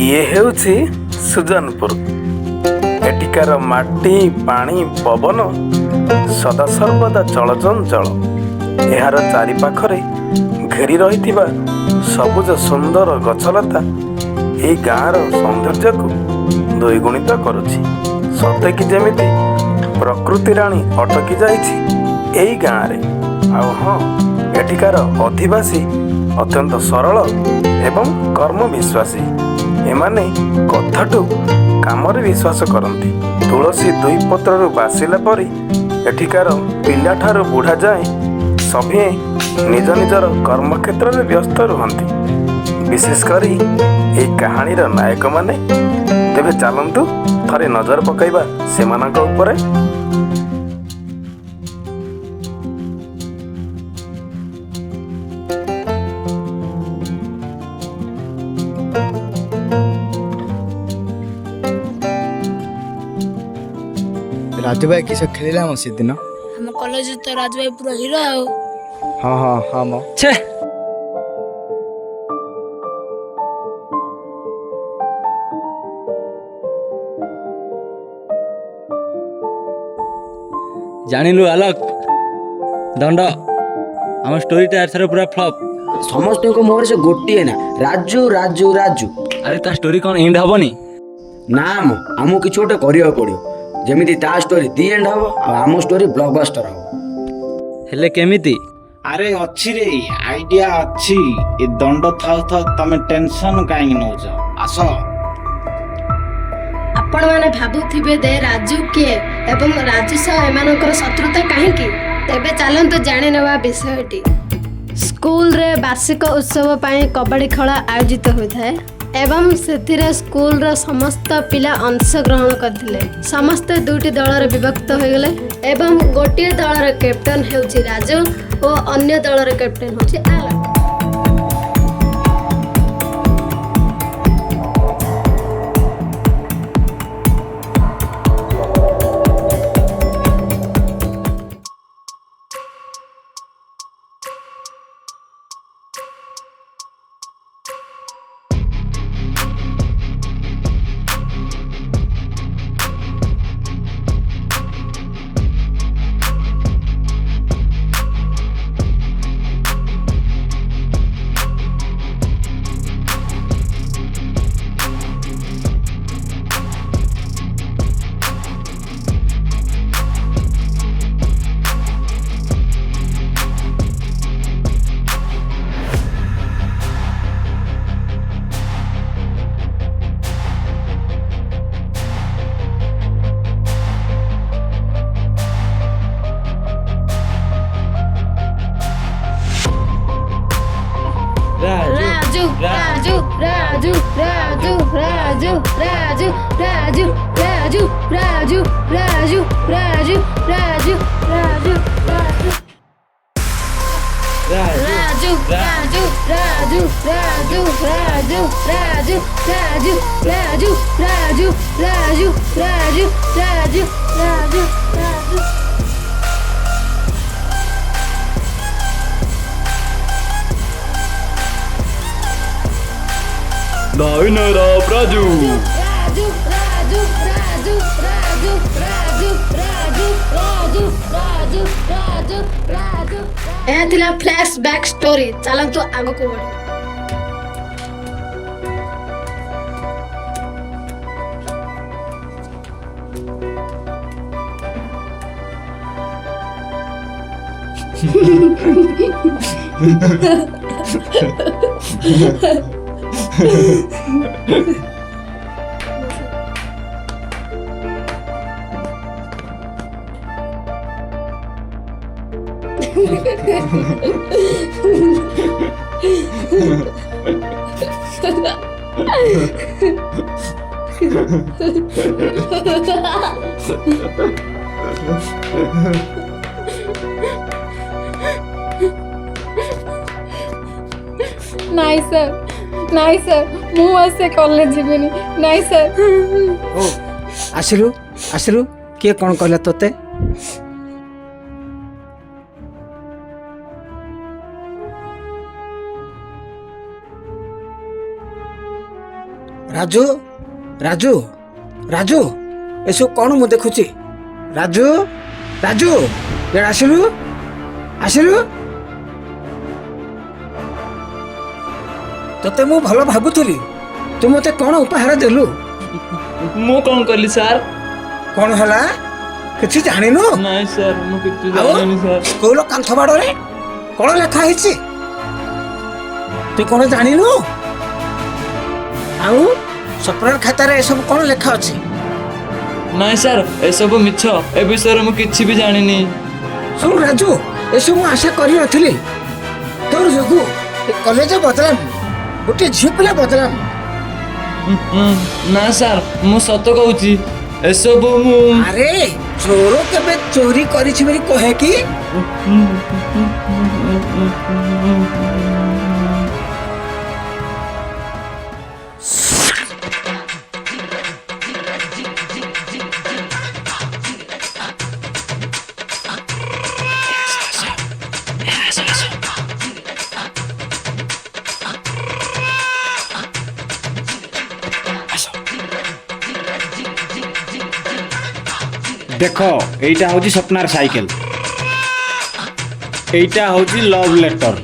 ଇଏ ହେଉଛି ସୁଜନପୁର। ଏଠିକାର ମାଟି ପାଣି ପବନ ସଦାସର୍ବଦା ଚଳଚଞ୍ଚଳ। ଏହାର ଚାରିପାଖରେ ଘେରି ରହିଥିବା ସବୁଜ ସୁନ୍ଦର ଗଛଲତା ଏହି ଗାଁର ସୌନ୍ଦର୍ଯ୍ୟକୁ ଦ୍ୱିଗୁଣିତ କରୁଛି। ସତେକି ଯେମିତି ପ୍ରକୃତି ରାଣୀ ଅଟକି ଯାଇଛି ଏହି ଗାଁରେ। ଆଉ ହଁ, ଏଠିକାର ଅଧିବାସୀ ଅତ୍ୟନ୍ତ ସରଳ ଏବଂ କର୍ମବିଶ୍ୱାସୀ। ଏମାନେ କଥାଠୁ କାମରେ ବିଶ୍ୱାସ କରନ୍ତି। ତୁଳସୀ ଦୁଇ ପତ୍ରରୁ ବାସିଲା ପରି ଏଠିକାର ପିଲାଠାରୁ ବୁଢ଼ା ଯାଏଁ ସଭିଏଁ ନିଜ ନିଜର କର୍ମକ୍ଷେତ୍ରରେ ବ୍ୟସ୍ତ ରୁହନ୍ତି, ବିଶେଷ କରି ଏହି କାହାଣୀର ନାୟକମାନେ। ତେବେ ଚାଲନ୍ତୁ ଥରେ ନଜର ପକାଇବା ସେମାନଙ୍କ ଉପରେ। ରାଜୁ ଭାଇ କିସ ଖେଳିଲା ଆମ ସେଦିନ? ଆମ କଲେଜରେ ତ ରାଜୁ ଭାଇ ପୁରା ହିରୋ ଆଉ। ହଁ ମ ଛେ ଜାଣିଲୁ ଆଲୋକ ଦଣ୍ଡ, ଆମ ଷ୍ଟୋରିଟା ଏଥର ପୁରା ଫ୍ଲପ୍। ସମସ୍ତଙ୍କ ମୁହଁରେ ସେ ଗୋଟିଏ ନା, ରାଜୁ ରାଜୁ ରାଜୁ। ଆରେ ତା ଷ୍ଟୋରି କ'ଣ ଏଣ୍ଡ ହବନି? ନା ମ, ଆମକୁ କିଛି ଗୋଟେ କରିବାକୁ ପଡ଼ିବ, ଯେମିତି ତା ଷ୍ଟୋରି ଦି ଏଣ୍ଡ ହବ ଆଉ ଆମ ଷ୍ଟୋରି ବ୍ଲକବାଷ୍ଟର ହବ। ହେଲେ କେମିତି? ଆରେ ଅଛି ରେ, ଆଇଡିଆ ଅଛି। ଏ ଦଣ୍ଡ ଥାଉ ଥାଉ ତମେ ଟେନସନ କାହିଁକି ନଉଛ? ଆସ। ଆପଣମାନେ ଭାବୁଥିବେ ଦେ ରାଜୁ କିଏ ଏବଂ ରାଜୁ ସହ ଏମାନଙ୍କର ଶତ୍ରୁତା କାହିଁକି? ତେବେ ଚାଲନ୍ତୁ ଜାଣିନେବା ବିଷୟଟି। ସ୍କୁଲରେ ବାର୍ଷିକ ଉତ୍ସବ ପାଇଁ କବାଡ଼ି ଖେଳ ଆୟୋଜିତ ହୋଇଥାଏ ଏବଂ ସେଥିରେ ସ୍କୁଲର ସମସ୍ତ ପିଲା ଅଂଶଗ୍ରହଣ କରିଥିଲେ। ସମସ୍ତେ ଦୁଇଟି ଦଳରେ ବିଭକ୍ତ ହୋଇଗଲେ ଏବଂ ଗୋଟିଏ ଦଳର କ୍ୟାପ୍ଟେନ୍ ହେଉଛି ରାଜୁ ଓ ଅନ୍ୟ ଦଳର କ୍ୟାପ୍ଟେନ୍ ହେଉଛି ଆଲୋକ। Raju, Raju, Raju, Raju, Raju, Raju, Raju, Raju, Raju, Raju, Raju, Raju, Raju. Raju, Raju, Raju, Raju, Raju, Raju, Raju, Raju, Raju, Raju, Raju, Raju, Raju, Raju. Diner of Raju. Raju, Raju, Raju, Raju, Raju, Raju, Raju, Raju, Raju, Raju. ଏହା ଥିଲା flash back story. ଚାଲନ୍ତୁ ଆଗକୁ ବଢିବା। ନାଇଁ sir, ନାଇଁ sir, ମୁଁ ଆଉ ସେ କଲେଜ ଯିବିନି। ନାଇଁ ସାର୍। ଓ ଆସିଲୁ ଆସିଲୁ, କିଏ କ'ଣ କହିଲା ତୋତେ? ରାଜୁ ରାଜୁ ରାଜୁ ଏସବୁ କ'ଣ ମୁଁ ଦେଖୁଛି? ରାଜୁ ରାଜୁ ଇଆଡ଼େ ଆସିଲୁ ଆସିଲୁ। ତତେ ମୁଁ ଭଲ ଭାବୁଥିଲି, ତୁ ମତେ କ'ଣ ଉପହାର ଦେଲୁ? ମୁଁ କ'ଣ କଲି ସାର୍? କ'ଣ ହେଲା କିଛି ଜାଣିନୁ? ନାଇଁ ସାର୍ ମୁଁ କିଛି ଆଉ ଜାଣିନି ସାର୍। ସ୍କୁଲ କାନ୍ଥ ବାଡ଼ରେ କ'ଣ ଲେଖା ହେଇଛି ତୁ କ'ଣ ଜାଣିନୁ? ଆଉ ସ୍ୱପ୍ନର ଖାତାରେ ଏସବୁ କ'ଣ ଲେଖା ଅଛି? ନାଇଁ ସାର୍ ଏସବୁ ମିଛ, ଏ ବିଷୟରେ ମୁଁ କିଛି ବି ଜାଣିନି। ଶୁଣ ରାଜୁ, ଏସବୁ ମୁଁ ଆଶା କରିନଥିଲି। ତୋର ଯୋଗୁଁ ଏ କଲେଜ ବଦଳାମ, ଗୋଟେ ଝିଅ ପିଲା ବଦଳାମ। ନା ସାର୍ ମୁଁ ସତ କହୁଛି, ଏସବୁ ମୁଁ ଆରେ ଚୋର କେବେ ଚୋରି କରିଛି ବୋଲି କହେ କି? ଦେଖ এইটা হচ্ছে স্বপ্নার সাইকেল, এইটা হচ্ছে লভ লেটর।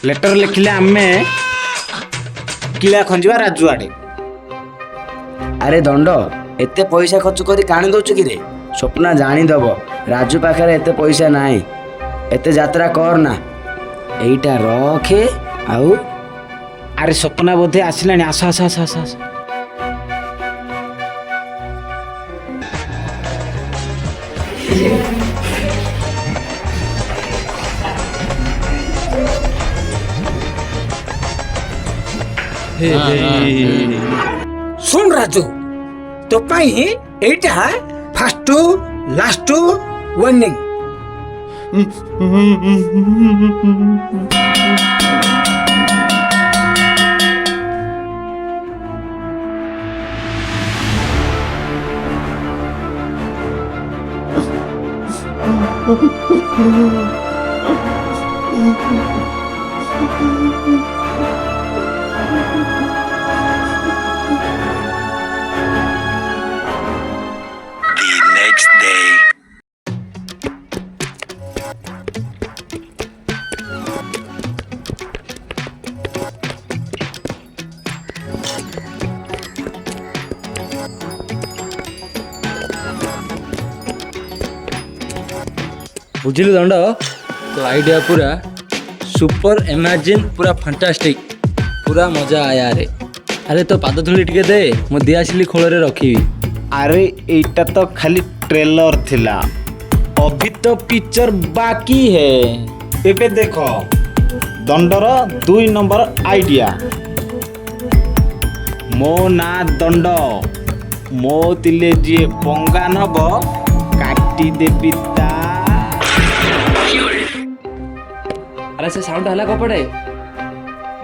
লেটর লেখিলে আমি কিলা খଞ୍ଜିବା ରାଜୁ ଆଡ଼େ। ଆରେ ଦଣ୍ଡ, ଏତେ ପଇସା ଖର୍ଚ୍ଚ କରି କାଣି ଦଉଛୁ କିରେ? ସ୍ୱପ୍ନା ଜାଣିଦବ ରାଜୁ ପାଖରେ ଏତେ ପଇସା ନାହିଁ, ଏତେ ଯାତ୍ରା କର ନା, ଏଇଟା ରଖେ। ଆଉ ଆରେ ସ୍ୱପ୍ନା ବୋଧେ ଆସିଲାଣି, ଆସ ଆସ ଆସ ଆସ ଆସ। ଶୁଣ ରାଜୁ, ତୋ ପାଇଁ ଏଇଟା ଫାଷ୍ଟ ଲାଷ୍ଟ ୱାର୍ଣ୍ଣିଂ। ବୁଝିଲୁ ଦଣ୍ଡ, ତ ଆଇଡ଼ିଆ ପୁରା ସୁପର ଏମାଜିନ୍, ପୁରା ଫାଣ୍ଟାଷ୍ଟିକ୍, ପୁରା ମଜା ଆୟା ରେ। ଆରେ ତୋ ପାଦ ଧୂଳି ଟିକେ ଦେ, ମୁଁ ଦିଆସିଲି ଖୋଳରେ ରଖିବି। ଆରେ ଏଇଟା ତ ଖାଲି ଟ୍ରେଲର ଥିଲା, ଅଭି ତ ପିକ୍ଚର ବାକି ହେ। ଏବେ ଦେଖ ଦଣ୍ଡର 2 ନମ୍ବର ଆଇଡ଼ିଆ। ମୋ ନାଁ ଦଣ୍ଡ, ମୋ ଥିଲେ ଯିଏ ପଙ୍ଗା ନବ କାଟିଦେବି ତା। ଆରେ ସେ ସାଉଣ୍ଡ ହେଲା କପଟେ,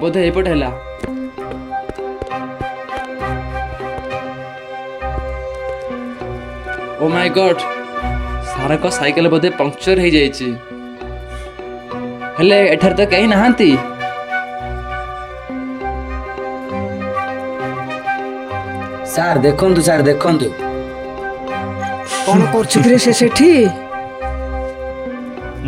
ବୋଧେ ଏଇପଟେ ହେଲା। ଓ ମାଇ ଗଡ୍, ସାରଙ୍କ ସାଇକେଲ ବୋଧେ ପଙ୍କଚର ହେଇଯାଇଛି। ହେଲେ ଏଠାରେ ତ କେହି ନାହାନ୍ତି। ସାର୍ ଦେଖନ୍ତୁ, ସାର୍ ଦେଖନ୍ତୁ। କ'ଣ କରୁଛୁ କିରେ ସେ ସେଠି?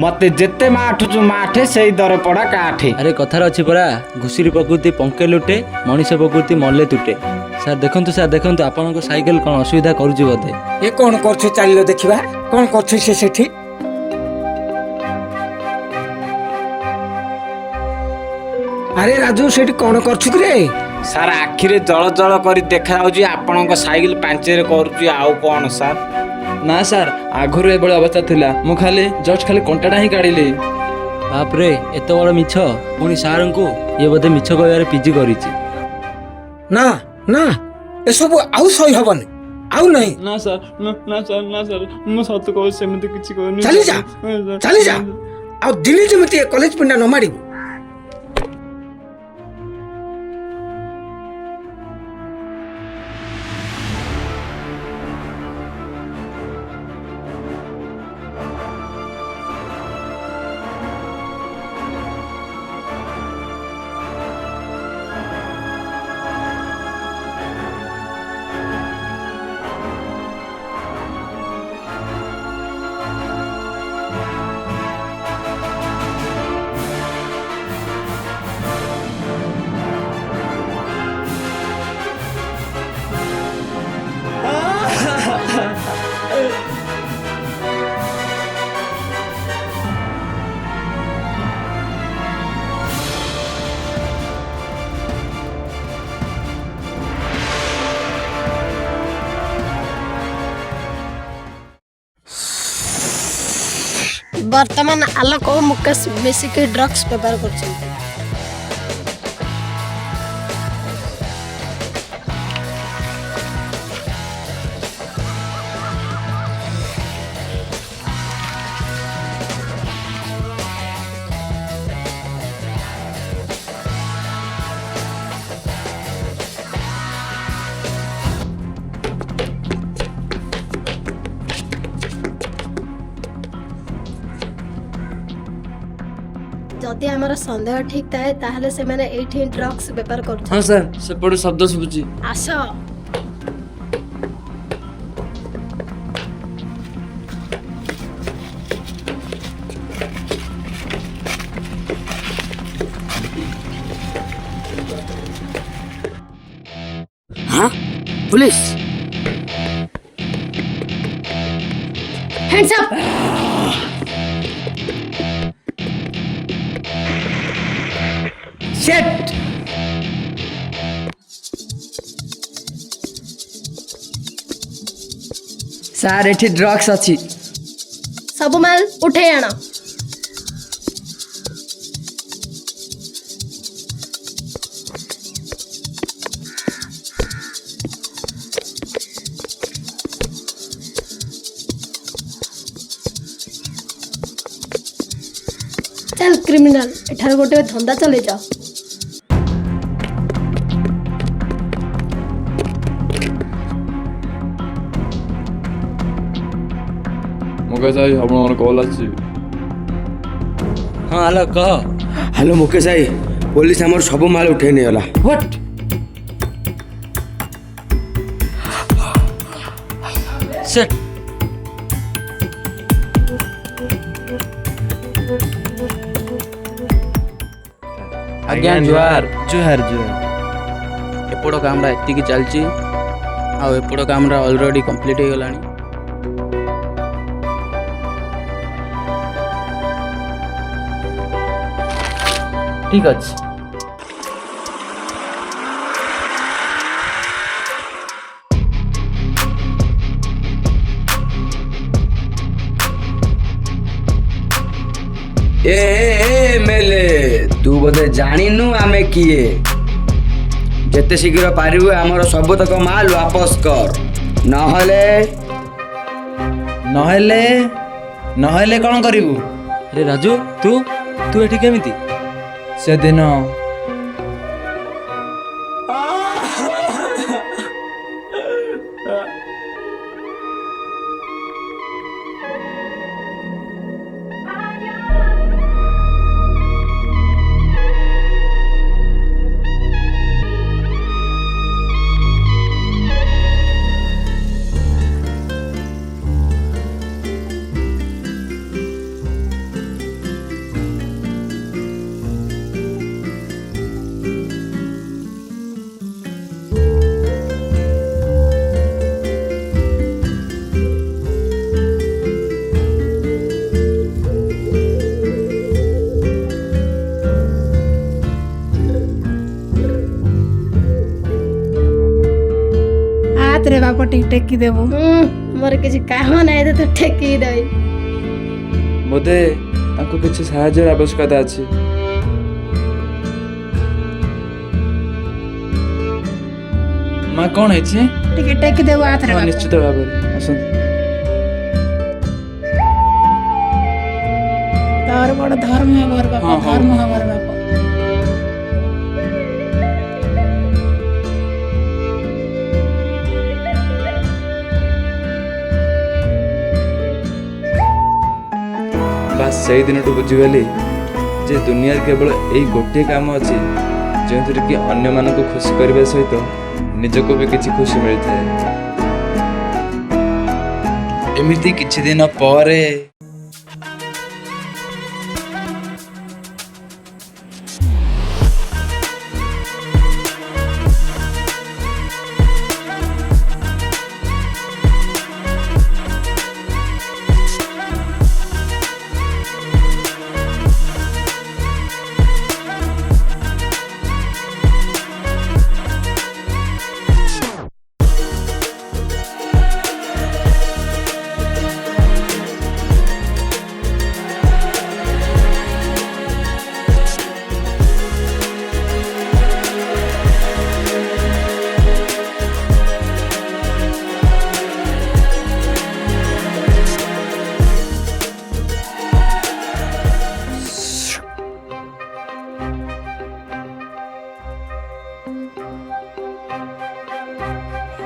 ମତେ ଯେତେ ମାଠୁଛୁ ମାଠେ, ସେଇ ଦର ପଡ଼ା କାଠେ। ଆରେ କଥାରେ ଅଛି ପରା, ଘୁଷୁରୀ ପ୍ରକୃତି ପଙ୍କେ ଲୁଟେ, ମଣିଷ ପ୍ରକୃତି ମଲେ ତୁଟେ। ସାର୍ ଦେଖନ୍ତୁ, ସାର୍ ଦେଖନ୍ତୁ, ଆପଣଙ୍କ ସାଇକେଲ କ'ଣ ଅସୁବିଧା କରୁଛି ବୋଧେ। ଏ କ'ଣ କରୁଛୁ? ଚାଲିଲ ଦେଖିବା, କ'ଣ କରୁଛୁ ସେ ସେଠି? ଆରେ ରାଜୁ, ସେଠି କ'ଣ କରୁଛୁ କିରେ? ସାର୍ ଆଖିରେ ଜଳ ଜଳ କରି ଦେଖାଯାଉଛି, ଆପଣଙ୍କ ସାଇକେଲ ପାଞ୍ଚେରେ କରୁଛି, ଆଉ କ'ଣ ସାର୍? ନା ସାର୍, ଆଗରୁ ଏଭଳି ଅବସ୍ଥା ଥିଲା, ମୁଁ ଜଷ୍ଟ ଖାଲି କଣ୍ଟାଟା ହିଁ କାଢ଼ିଲି। ବାପରେ, ଏତେ ବଡ଼ ମିଛ! ପୁଣି ସାର୍ଙ୍କୁ ଇଏ ବୋଧେ ମିଛ କହିବାରେ ପିଜି କରିଛି। ନା ନା, ଏସବୁ ଆଉ ସହି ହବନି, ଆଉ ନାହିଁ। ନା ସାର୍, ନା ସାର୍, ନା ସାର୍, ମୁଁ ସତ କହୁଛି, ସେମିତି କିଛି କରୁନି। ଚାଲିଯା, ଚାଲିଯା, ଆଉ ଦିନେ ଯେମିତି ଏ କଲେଜ ପିଣ୍ଡା ନ ମାଡ଼ିବୁ। ବର୍ତ୍ତମାନ ଆଲୋକ ଓ ମୁକେଶ ମିଶିକି ଡ୍ରଗ୍ସ ବ୍ୟବହାର କରୁଛନ୍ତି। ଯଦି ଆମର ସନ୍ଦେହ ଠିକ ଥାଏ ତାହେଲେ ସେମାନେ ଏଇଠି ଡ୍ରଗ୍ସ ବ୍ୟବହାର କରୁଛନ୍ତି। ହଁ ସାର୍ ସେପଟେ ଶବ୍ଦ ଶୁଭୁଛି। ଆସ। हाँ police Hands up! Shit! Sir ଏଠି ଡ୍ରଗ୍ସ ଅଛି। ସବୁ ମାଲ ଉଠେଇ ଆଣ। ଚାଲ କ୍ରିମିନାଲ ଏଠାରେ ଗୋଟେ ଧନ୍ଦା ଚଲେଇ ଯାଅ। मुकेश भाई ଆପଣଙ୍କର କଲ୍ ଆସିଛି। ହଁ ହ୍ୟାଲୋ କହ। ହ୍ୟାଲୋ ମୁକେଶ ଭାଇ, ପୋଲିସ ଆମର ସବୁ ମାଲ ଉଠେଇ ନେଇଗଲା। ହ୍ୱାଟ୍? ସେଟ୍ ଆଜ୍ଞା ଜୁହାର। ଜୁହାର ଜୁହାର। ଏପଟ କାମଟା ଏତିକି ଚାଲିଛି ଆଉ ଏପଟ କାମଟା ଅଲରେଡ଼ି କମ୍ପ୍ଲିଟ୍ ହେଇଗଲାଣି। ଠିକ୍ ଅଛି। ଏମଏଲଏ ତୁ ବୋଧେ ଜାଣିନୁ ଆମେ କିଏ। ଯେତେ ଶୀଘ୍ର ପାରିବୁ ଆମର ସବୁତକ ମାଲ वापस କର, ନହେଲେ ନହେଲେ ନହେଲେ କ'ଣ କରିବୁ? ଆରେ ରାଜୁ ତୁ ତୁ ଏଠି କେମିତି? ସେଦିନ ହାତରେ ବାପ ଟିକେ ଟେକି ଦେବୁ। ମୋର କିଛି କାମ ନାହିଁ ତ ତୁ ଠେକି ଦେଇ। ବୋଧେ ତାଙ୍କୁ କିଛି ସାହାଯ୍ୟର ଆବଶ୍ୟକତା ଅଛି। ମା କ'ଣ ହେଇଛି? ଟିକେ ଟେକି ଦେବୁ ହାତରେ ହଁ ବାପ। ନିଶ୍ଚିତ ଭାବରେ ଆସନ୍ତୁ। ତୋର ବଡ ଧର୍ମ ହବର ବାପ, ହଁ, ହଁ। ଧର୍ମ ହବର ବାପ। ବାସ୍ ସେଇ ଦିନଠୁ ବୁଝିଗଲି ଯେ ଦୁନିଆରେ କେବଳ ଏଇ ଗୋଟିଏ କାମ ଅଛି ଯେଉଁଥିରେ କି ଅନ୍ୟମାନଙ୍କୁ ଖୁସି କରିବା ସହିତ ନିଜକୁ ବି କିଛି ଖୁସି ମିଳିଥାଏ। ଏମିତି କିଛି ଦିନ ପରେ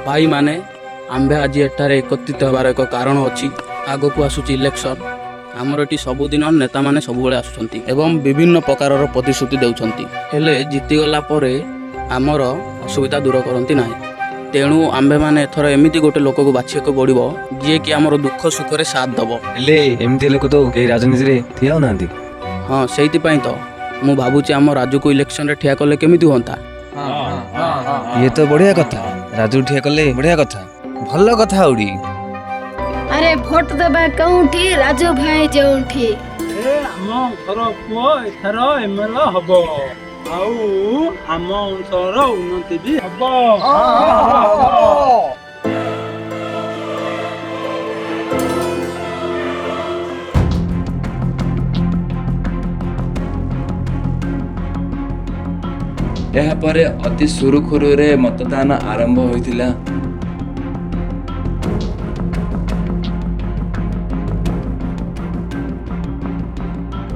ଭାଇମାନେ ଆମ୍ଭେ ଆଜି ଏଠାରେ ଏକତ୍ରିତ ହେବାର ଏକ କାରଣ ଅଛି। ଆଗକୁ ଆସୁଛି ଇଲେକ୍ସନ୍। ଆମର ଏଠି ସବୁଦିନ ନେତାମାନେ ସବୁବେଳେ ଆସୁଛନ୍ତି ଏବଂ ବିଭିନ୍ନ ପ୍ରକାରର ପ୍ରତିଶ୍ରୁତି ଦେଉଛନ୍ତି, ହେଲେ ଜିତିଗଲା ପରେ ଆମର ଅସୁବିଧା ଦୂର କରନ୍ତି ନାହିଁ। ତେଣୁ ଆମ୍ଭେମାନେ ଏଥର ଏମିତି ଗୋଟେ ଲୋକକୁ ବାଛିବାକୁ ପଡ଼ିବ ଯିଏକି ଆମର ଦୁଃଖ ସୁଖରେ ସାଥ ଦେବ। ହେଲେ ଏମିତି ଲୋକ ତ କେହି ରାଜନୀତିରେ ଠିଆ ହେଉନାହାନ୍ତି। ହଁ, ସେଇଥିପାଇଁ ତ ମୁଁ ଭାବୁଛି ଆମ ରାଜୁକୁ ଇଲେକ୍ସନରେ ଠିଆ କଲେ କେମିତି ହୁଅନ୍ତା। ଇଏ ତ ବଢିଆ କଥା, ରାଜୁ ଠିଆ କଲେ ବଢିଆ କଥା, ଭଲ କଥା ଆଉଡ଼ି। ଆରେ ଭୋଟ ଦେବା କେଉଁଠି, ରାଜୁ ଭାଇ ଯେଉଁଠି। ଆମ ଘର ପୁଅ ଏଥର ଏମଏଲ ହବ, ଆଉ ଆମ ଅଞ୍ଚଳର ଉନ୍ନତି ବି ହବ। ଏହାପରେ ଅତି ସୁରୁଖୁରୁରେ ମତଦାନ ଆରମ୍ଭ ହୋଇଥିଲା।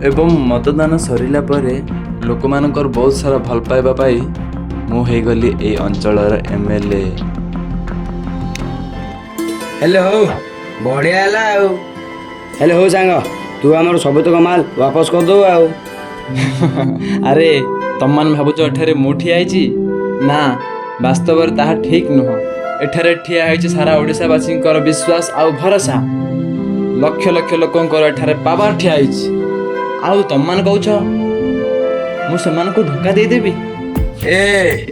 ଏବଂ ମତଦାନ ସରିଲା ପରେ ଲୋକମାନଙ୍କର ବହୁତ ସାରା ଭଲ ପାଇବା ପାଇ ମୁଁ ହେଇଗଲି ଏଇ ଅଞ୍ଚଳର MLA। ହେଲେ ହଉ, ବଢ଼ିଆ ହେଲା ଆଉ। ହେଲେ ହଉ ସାଙ୍ଗ, ତୁ ଆମର ସବୁତକ ମାଲ ବାପସ କରିଦେବୁ ଆଉ। ଆରେ ତମମାନେ ଭାବୁଛ ଏଠାରେ ମୁଁ ଠିଆ ହେଇଛି? ନା, ବାସ୍ତବରେ ତାହା ଠିକ୍ ନୁହଁ। ଏଠାରେ ଠିଆ ହେଇଛି ସାରା ଓଡ଼ିଶାବାସୀଙ୍କର ବିଶ୍ୱାସ ଆଉ ଭରସା। ଲକ୍ଷ ଲକ୍ଷ ଲୋକଙ୍କର ଏଠାରେ ପାୱାର ଠିଆ ହେଇଛି। ଆଉ ତମମାନେ କହୁଛ ମୁଁ ସେମାନଙ୍କୁ ଧୋକା ଦେଇଦେବି?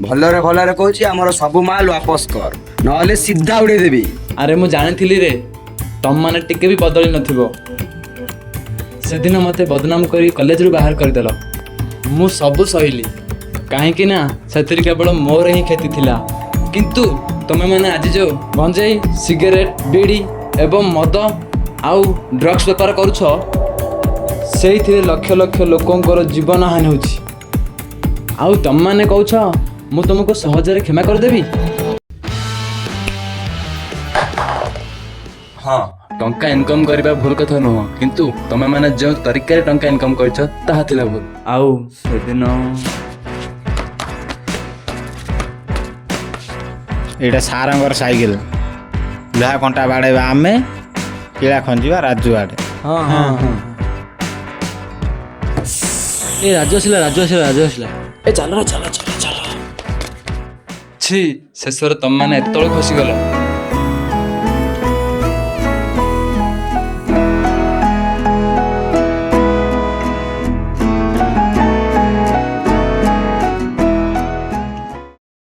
ଭଲରେ ଭଲରେ କହୁଛି, ଆମର ସବୁ ମାଲ ବାପସ କର, ନହେଲେ ସିଧା ଉଡ଼େଇଦେବି। ଆରେ ମୁଁ ଜାଣିଥିଲି ରେ, ତମମାନେ ଟିକେ ବି ବଦଳି ନଥିବ। ସେଦିନ ମୋତେ ବଦନାମ କରି କଲେଜରୁ ବାହାର କରିଦେଲ। ମୁଁ ସବୁ ସହିଲି, କାହିଁକି ନା ସେଥିରେ କେବଳ ମୋର ହିଁ କ୍ଷତି ଥିଲା। କିନ୍ତୁ ତମେମାନେ ଆଜି ଯେଉଁ ଗଞ୍ଜେଇ, ସିଗାରେଟ୍, ବିଡ଼ି ଏବଂ ମଦ ଆଉ ଡ୍ରଗ୍ସ ବେପାର କରୁଛ, ସେଇଥିରେ ଲକ୍ଷ ଲକ୍ଷ ଲୋକଙ୍କର ଜୀବନ ହାନି ହେଉଛି। ଆଉ ତମମାନେ କହୁଛ ମୁଁ ତୁମକୁ ସହଜରେ କ୍ଷମା କରିଦେବି? ହଁ, ଟଙ୍କା ଇନକମ୍ କରିବା ଭୁଲ କଥା ନୁହଁ, କିନ୍ତୁ ତମେମାନେ ଯେଉଁ ତରିକାରେ ଟଙ୍କା ଇନକମ୍ କରିଛ ତାହା ଥିଲା ଭୁଲ। ଆଉ ସେଦିନ ଏଇଟା ସାରଙ୍କର ସାଇକେଲ, ଲୁହା କଣ୍ଟା ବାଡ଼େଇବା ଆମେ, କିଳା ଖଞ୍ଜିବା ରାଜୁ ଆଡ଼େ। ହଁ ହଁ ହଁ, ଏ ରାଜୁ ଆସିଲା, ରାଜୁ ଆସିଲା, ରାଜୁ ଆସିଲା। ଏ ଚାଲ ଚାଲ ଚାଲ ଚାଲ। ଛି, ଶେଷରେ ତମମାନେ ଏତେବେଳେ ଖସିଗଲ।